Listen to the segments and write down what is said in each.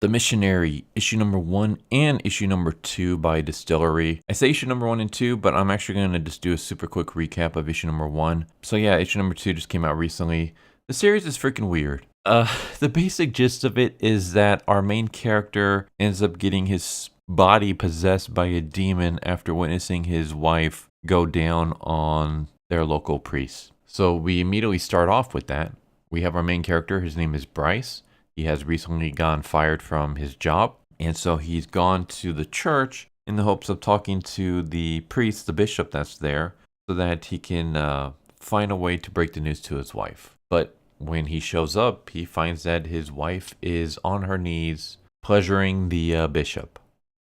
The Missionary, issue number 1 and issue number 2 by Distillery. I say issue number 1 and 2, but I'm actually going to just do a super quick recap of issue number 1. So yeah, issue number 2 just came out recently. The series is freaking weird. The basic gist of it is that our main character ends up getting his body possessed by a demon after witnessing his wife go down on their local priest. So we immediately start off with that. We have our main character, his name is Bryce. He has recently gotten fired from his job, and so he's gone to the church in the hopes of talking to the priest, the bishop that's there, so that he can find a way to break the news to his wife. But when he shows up, he finds that his wife is on her knees pleasuring the bishop.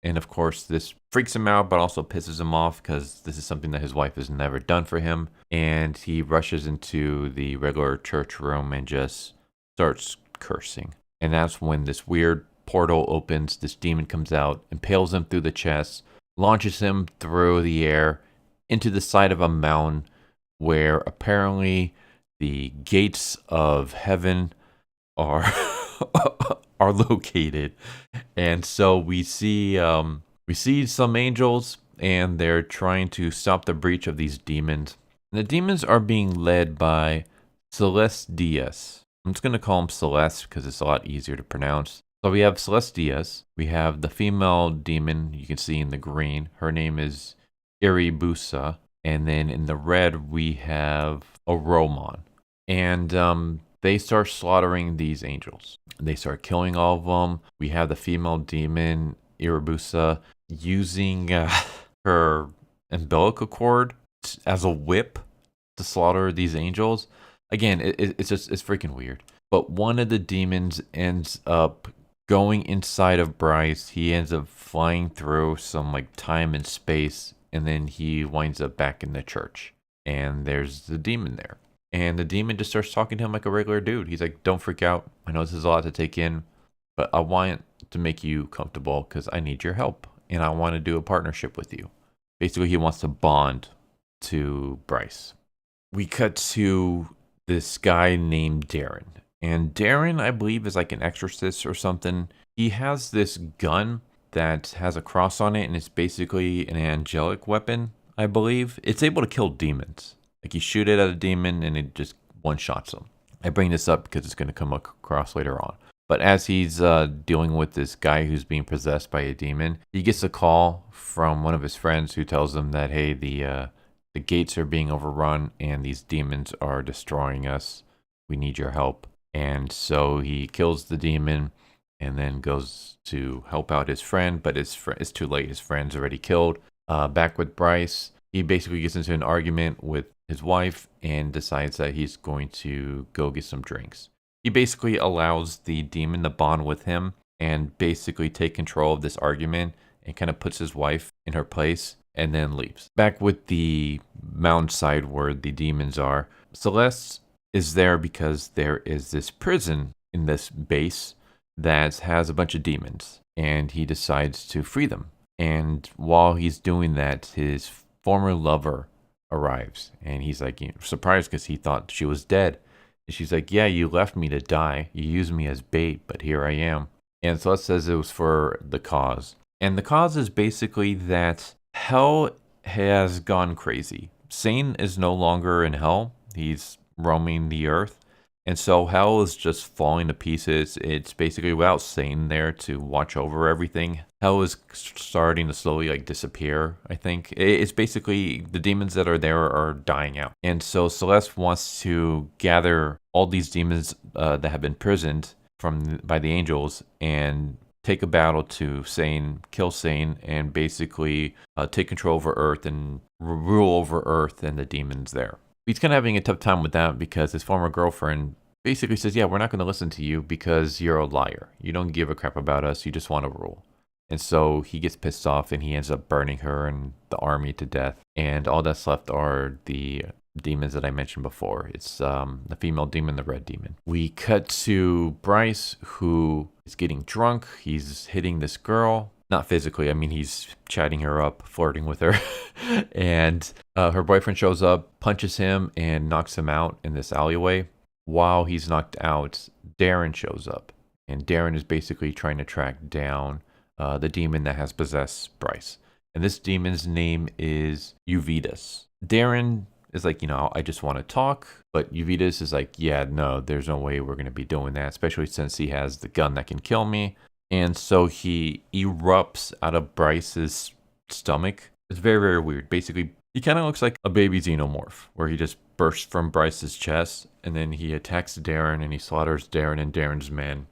And of course, this freaks him out, but also pisses him off because this is something that his wife has never done for him. And he rushes into the regular church room and just starts cursing. And that's when this weird portal opens, this demon comes out, impales him through the chest, launches him through the air into the side of a mountain where apparently the gates of heaven are are located. And so we see some angels, and they're trying to stop the breach of these demons. And the demons are being led by Celeste Diaz. I'm just going to call him Celeste because it's a lot easier to pronounce. So we have Celeste Diaz. We have the female demon you can see in the green. Her name is Iribusa. And then in the red, we have Oromon. And they start slaughtering these angels. They start killing all of them. We have the female demon, Iribusa, using her umbilical cord as a whip to slaughter these angels. Again, it's freaking weird. But one of the demons ends up going inside of Bryce. He ends up flying through some like time and space, and then he winds up back in the church. And there's the demon there. And the demon just starts talking to him like a regular dude. He's like, don't freak out. I know this is a lot to take in, but I want to make you comfortable because I need your help. And I want to do a partnership with you. Basically, he wants to bond to Bryce. We cut to this guy named Darren. And Darren, I believe, is like an exorcist or something. He has this gun that has a cross on it, and it's basically an angelic weapon, I believe. It's able to kill demons. Like you shoot it at a demon and it just one-shots them. I bring this up because it's going to come across later on. But as he's dealing with this guy who's being possessed by a demon, he gets a call from one of his friends who tells him that, hey, the gates are being overrun and these demons are destroying us. We need your help. And so he kills the demon and then goes to help out his friend, but it's too late. His friend's already killed. Back with Bryce, he basically gets into an argument with his wife and decides that he's going to go get some drinks. He basically allows the demon to bond with him and basically take control of this argument and kind of puts his wife in her place and then leaves. Back with the mountainside where the demons are, Celeste is there because there is this prison in this base that has a bunch of demons, and he decides to free them. And while he's doing that, his former lover arrives, and he's like surprised because he thought she was dead. And she's like, yeah, you left me to die. You used me as bait, but here I am. And Celeste says it was for the cause. And the cause is basically that hell has gone crazy. Satan is no longer in hell. He's roaming the earth. And so hell is just falling to pieces. It's basically without Satan there to watch over everything. Hell is starting to slowly like disappear, I think. It's basically the demons that are there are dying out. And so Celeste wants to gather all these demons that have been imprisoned by the angels and take a battle to Satan, kill Satan, and basically take control over Earth and rule over Earth and the demons there. He's kind of having a tough time with that because his former girlfriend basically says, yeah, we're not going to listen to you because you're a liar. You don't give a crap about us. You just want to rule. And so he gets pissed off and he ends up burning her and the army to death. And all that's left are the demons that I mentioned before. It's the female demon, the red demon. We cut to Bryce, who is getting drunk. He's hitting this girl. Not physically. I mean, he's chatting her up, flirting with her. And her boyfriend shows up, punches him, and knocks him out in this alleyway. While he's knocked out, Darren shows up. And Darren is basically trying to track down the demon that has possessed Bryce. And this demon's name is Uvydus. Darren is like, I just want to talk. But Uvydus is like, yeah, no, there's no way we're going to be doing that, especially since he has the gun that can kill me. And so he erupts out of Bryce's stomach. It's very, very weird. Basically, he kind of looks like a baby xenomorph, where he just bursts from Bryce's chest, and then he attacks Darren, and he slaughters Darren and Darren's men.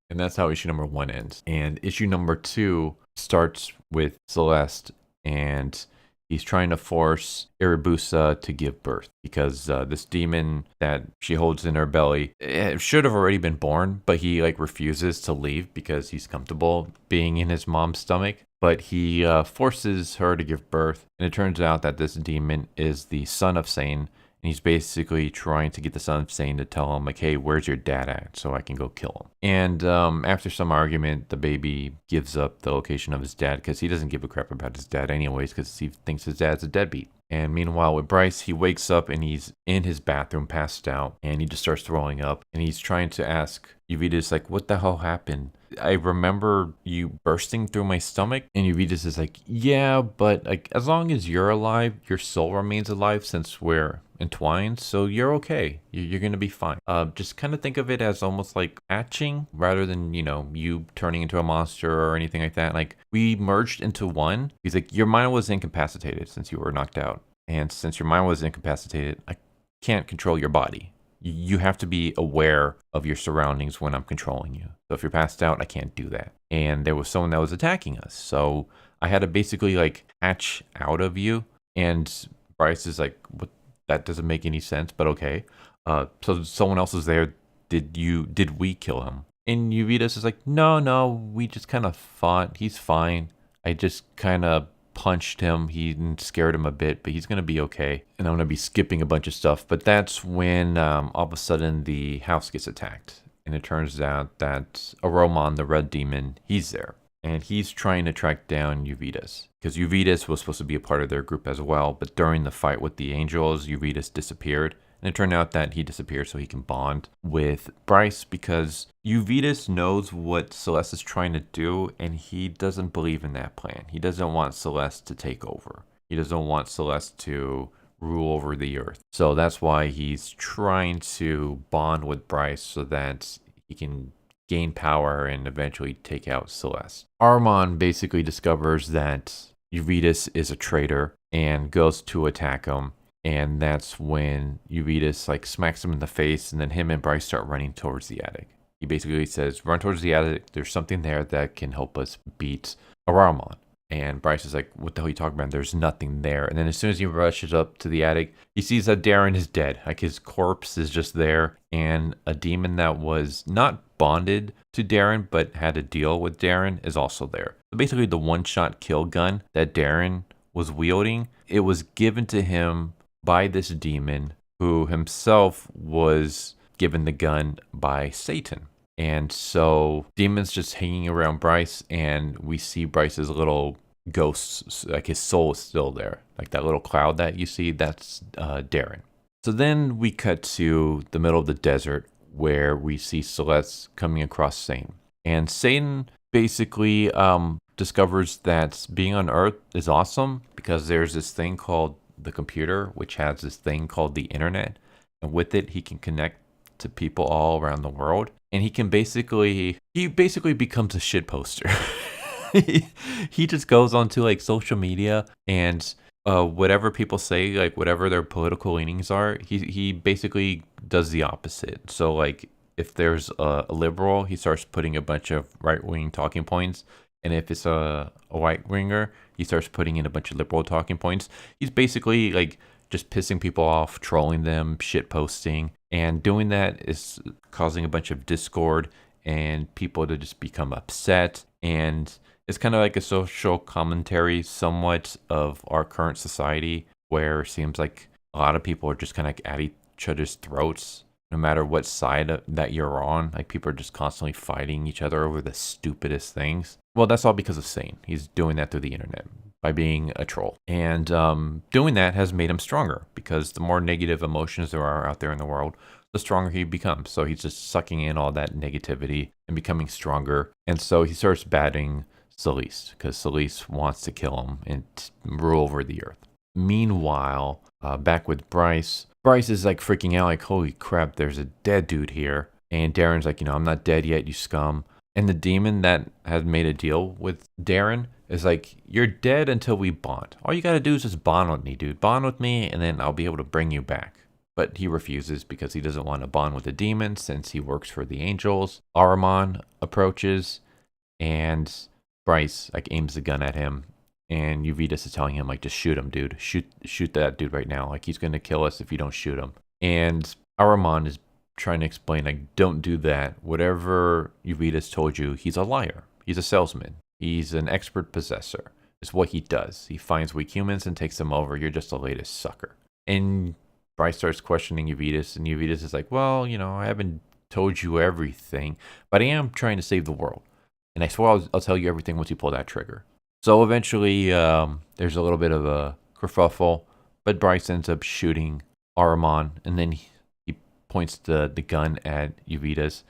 And that's how issue number 1 ends. And issue number 2 starts with Celeste, and he's trying to force Erebusa to give birth because this demon that she holds in her belly should have already been born, but he refuses to leave because he's comfortable being in his mom's stomach. But he forces her to give birth, and it turns out that this demon is the son of Satan. And he's basically trying to get the son of Satan to tell him, hey, where's your dad at? So I can go kill him. And after some argument, the baby gives up the location of his dad because he doesn't give a crap about his dad anyways because he thinks his dad's a deadbeat. And meanwhile, with Bryce, he wakes up and he's in his bathroom, passed out, and he just starts throwing up. And he's trying to ask Uvydus, what the hell happened? I remember you bursting through my stomach. And Uvydus is like, yeah, but as long as you're alive, your soul remains alive since we're entwined, so you're okay. You're gonna be fine. Just kind of think of it as almost like hatching rather than you turning into a monster or anything like that. We merged into one. He's like, your mind was incapacitated since you were knocked out, and since your mind was incapacitated, I can't control your body. You have to be aware of your surroundings when I'm controlling you. So if you're passed out, I can't do that. And there was someone that was attacking us, so I had to basically hatch out of you. And Bryce is like, what? That doesn't make any sense, but okay. So someone else is there. Did we kill him? And Uvydus is like, no, we just kind of fought. He's fine. I just kind of punched him. He scared him a bit, but he's going to be okay. And I'm going to be skipping a bunch of stuff. But that's when all of a sudden the house gets attacked. And it turns out that Aromon, the red demon, he's there. And he's trying to track down Uvydus because Uvydus was supposed to be a part of their group as well. But during the fight with the angels, Uvydus disappeared. And it turned out that he disappeared so he can bond with Bryce because Uvydus knows what Celeste is trying to do, and he doesn't believe in that plan. He doesn't want Celeste to take over. He doesn't want Celeste to rule over the earth. So that's why he's trying to bond with Bryce so that he can gain power and eventually take out Celeste. Armon basically discovers that Uvydus is a traitor and goes to attack him. And that's when Uvydus smacks him in the face, and then him and Bryce start running towards the attic. He basically says, run towards the attic. There's something there that can help us beat Armon. And Bryce is like, what the hell are you talking about? There's nothing there. And then as soon as he rushes up to the attic, he sees that Darren is dead. His corpse is just there. And a demon that was not bonded to Darren, but had a deal with Darren is also there. So basically the one-shot kill gun that Darren was wielding, it was given to him by this demon who himself was given the gun by Satan. And so demon's just hanging around Bryce, and we see Bryce's little ghosts, his soul is still there. That little cloud that you see, that's Darren. So then we cut to the middle of the desert where we see Celeste coming across Satan. And Satan basically discovers that being on Earth is awesome because there's this thing called the computer, which has this thing called the internet. And with it, he can connect to people all around the world. And he basically becomes a shit poster. He just goes onto social media and whatever people say, whatever their political leanings are, he basically does the opposite. So if there's a liberal, he starts putting a bunch of right-wing talking points. And if it's a right-winger, he starts putting in a bunch of liberal talking points. He's basically just pissing people off, trolling them, shit posting. And doing that is causing a bunch of discord and people to just become upset. And it's kind of like a social commentary somewhat of our current society, where it seems like a lot of people are just kind of at each other's throats, no matter what side that you're on. People are just constantly fighting each other over the stupidest things. Well, that's all because of Satan. He's doing that through the internet by being a troll. And doing that has made him stronger, because the more negative emotions there are out there in the world, the stronger he becomes. So he's just sucking in all that negativity and becoming stronger. And so he starts batting Celeste because Celeste wants to kill him and rule over the earth. Meanwhile, back with Bryce, Bryce is like freaking out, like, holy crap, there's a dead dude here. And Darren's like, I'm not dead yet, you scum. And the demon that has made a deal with Darren is like, you're dead until we bond. All you got to do is just bond with me, dude. Bond with me, and then I'll be able to bring you back. But he refuses because he doesn't want to bond with the demon since he works for the angels. Ahriman approaches, and Bryce like aims the gun at him. And Uvydus is telling him, like, just shoot him, dude. Shoot that dude right now. Like, he's going to kill us if you don't shoot him. And Ahriman is trying to explain, like, don't do that. Whatever Uvydus told you, he's a liar. He's a salesman. He's an expert possessor. It's what he does. He finds weak humans and takes them over. You're just the latest sucker. And Bryce starts questioning Uvydus, and Uvydus is like, well, I haven't told you everything, but I am trying to save the world. And I swear I'll tell you everything once you pull that trigger. So eventually, there's a little bit of a kerfuffle, but Bryce ends up shooting Ahriman, and then he points the gun at Uvydus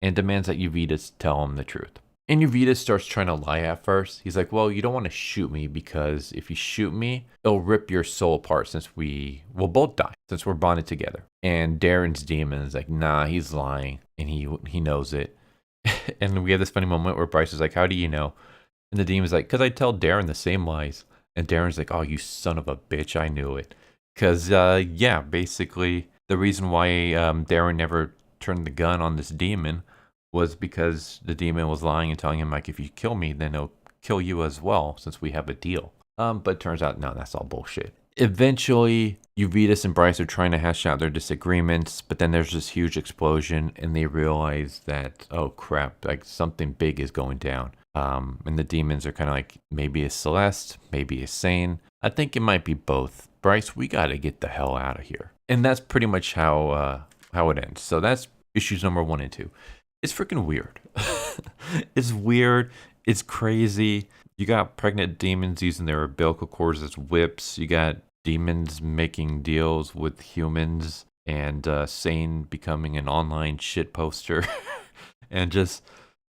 and demands that Uvydus tell him the truth. And Uvydus starts trying to lie at first. He's like, well, you don't want to shoot me because if you shoot me, it'll rip your soul apart since we will both die, since we're bonded together. And Darren's demon is like, nah, he's lying, and he knows it. And we have this funny moment where Bryce is like, how do you know? And the demon's like, because I tell Darren the same lies. And Darren's like, oh, you son of a bitch, I knew it. Because, yeah, basically, the reason why Darren never turned the gun on this demon was because the demon was lying and telling him, like, if you kill me, then it'll kill you as well, since we have a deal. But it turns out, no, that's all bullshit. Eventually, Uvydus and Bryce are trying to hash out their disagreements, but then there's this huge explosion, and they realize that, oh crap, like something big is going down. And the demons are kind of like, maybe it's Celeste, maybe it's Sane. I think it might be both. Bryce, we got to get the hell out of here. And that's pretty much how it ends. So that's issues number 1 and 2. It's freaking weird. It's weird. It's crazy. You got pregnant demons using their umbilical cords as whips. You got demons making deals with humans, and Sane becoming an online shit poster. And just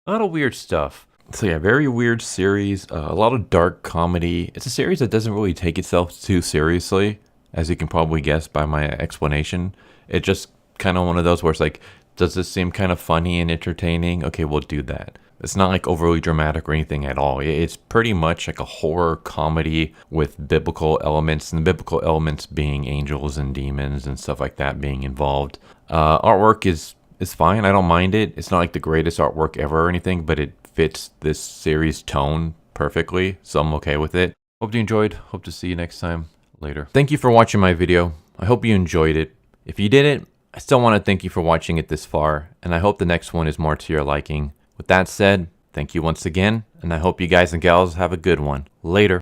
a lot of weird stuff. So yeah, very weird series. A lot of dark comedy. It's a series that doesn't really take itself too seriously, as you can probably guess by my explanation. It's just kind of one of those where it's like, does this seem kind of funny and entertaining? Okay, we'll do that. It's not like overly dramatic or anything at all. It's pretty much like a horror comedy with biblical elements, and the biblical elements being angels and demons and stuff like that being involved. Artwork is fine. I don't mind it. It's not like the greatest artwork ever or anything, but it fits this series tone perfectly, so I'm okay with it. Hope you enjoyed. Hope to see you next time. Later. Thank you for watching my video. I hope you enjoyed it. If you didn't, I still want to thank you for watching it this far, and I hope the next one is more to your liking. With that said, thank you once again, and I hope you guys and gals have a good one. Later.